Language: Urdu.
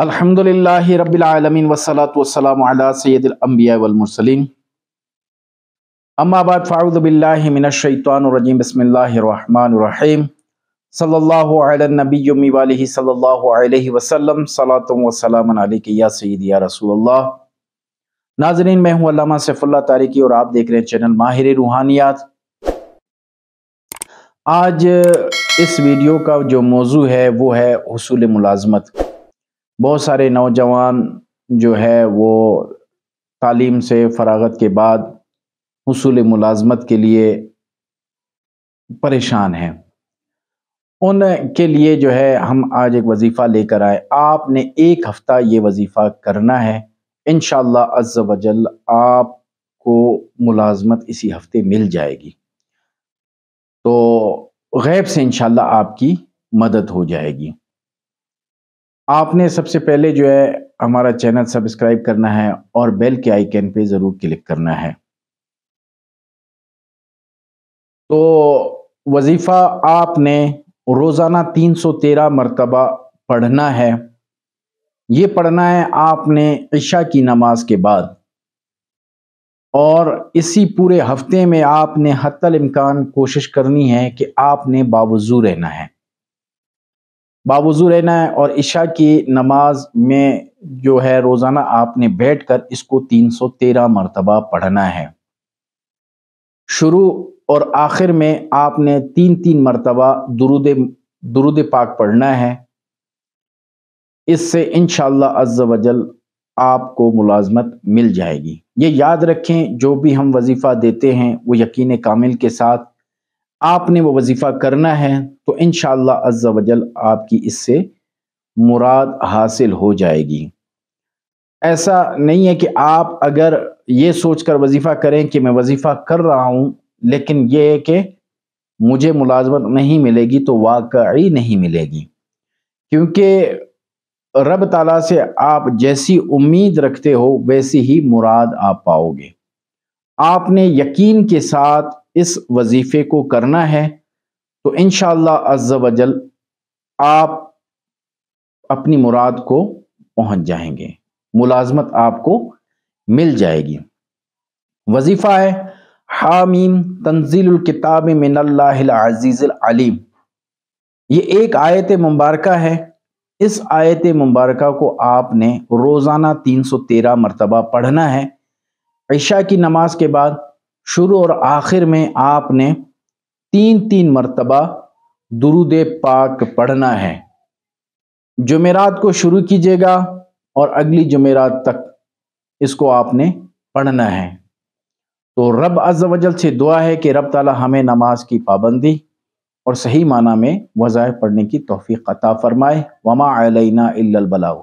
الحمدللہ رب العالمین والصلاة والسلام علی سید الانبیاء والمرسلین اما بعد فاعوذ باللہ من الشیطان الرجیم بسم اللہ الرحمن الرحیم صلی اللہ علی النبی امی والہ صلی اللہ علیہ وسلم صلاۃ و سلام علیک یا سیدی یا رسول اللہ۔ ناظرین، میں ہوں علامہ سیف اللہ تارکی اور آپ دیکھ رہے ہیں چینل ماہر روحانیات۔ آج اس ویڈیو کا جو موضوع ہے وہ ہے حصول ملازمت۔ بہت سارے نوجوان جو ہے وہ تعلیم سے فراغت کے بعد حصول ملازمت کے لیے پریشان ہیں۔ ان کے لیے جو ہے ہم آج ایک وظیفہ لے کر آئے۔ آپ نے ایک ہفتہ یہ وظیفہ کرنا ہے، انشاءاللہ عز و جل آپ کو ملازمت اسی ہفتے مل جائے گی، تو غیب سے انشاءاللہ آپ کی مدد ہو جائے گی۔ آپ نے سب سے پہلے جو ہے ہمارا چینل سبسکرائب کرنا ہے اور بیل کے آئیکن پہ ضرور کلک کرنا ہے۔ تو وظیفہ آپ نے روزانہ 313 مرتبہ پڑھنا ہے۔ یہ پڑھنا ہے آپ نے عشاء کی نماز کے بعد، اور اسی پورے ہفتے میں آپ نے حتی الامکان کوشش کرنی ہے کہ آپ نے باوضو رہنا ہے، اور عشاء کی نماز میں جو ہے روزانہ آپ نے بیٹھ کر اس کو 313 مرتبہ پڑھنا ہے۔ شروع اور آخر میں آپ نے 3 مرتبہ درود پاک پڑھنا ہے۔ اس سے انشاءاللہ عز و جل آپ کو ملازمت مل جائے گی۔ یہ یاد رکھیں، جو بھی ہم وظیفہ دیتے ہیں وہ یقین کامل کے ساتھ آپ نے وہ وظیفہ کرنا ہے، تو انشاءاللہ عز و جل آپ کی اس سے مراد حاصل ہو جائے گی۔ ایسا نہیں ہے کہ آپ اگر یہ سوچ کر وظیفہ کریں کہ میں وظیفہ کر رہا ہوں لیکن یہ ہے کہ مجھے ملازمت نہیں ملے گی، تو واقعی نہیں ملے گی، کیونکہ رب تعالیٰ سے آپ جیسی امید رکھتے ہو ویسی ہی مراد آپ پاؤ گے۔ آپ نے یقین کے ساتھ اس وظیفے کو کرنا ہے، تو انشاءاللہ عز و جل آپ اپنی مراد کو پہنچ جائیں گے، ملازمت آپ کو مل جائے گی۔ وظیفہ ہے حامیم تنزیل الکتاب من اللہ العزیز العلیم۔ یہ ایک آیت مبارکہ ہے۔ اس آیت مبارکہ کو آپ نے روزانہ 313 مرتبہ پڑھنا ہے۔ عشاء کی نماز کے بعد شروع اور آخر میں آپ نے 3 مرتبہ درود پاک پڑھنا ہے۔ جمعرات کو شروع کیجیے گا اور اگلی جمعرات تک اس کو آپ نے پڑھنا ہے۔ تو رب عز و جل سے دعا ہے کہ رب تعالی ہمیں نماز کی پابندی اور صحیح معنی میں وظائف پڑھنے کی توفیق عطا فرمائے۔ وما علینا الا البلاغ۔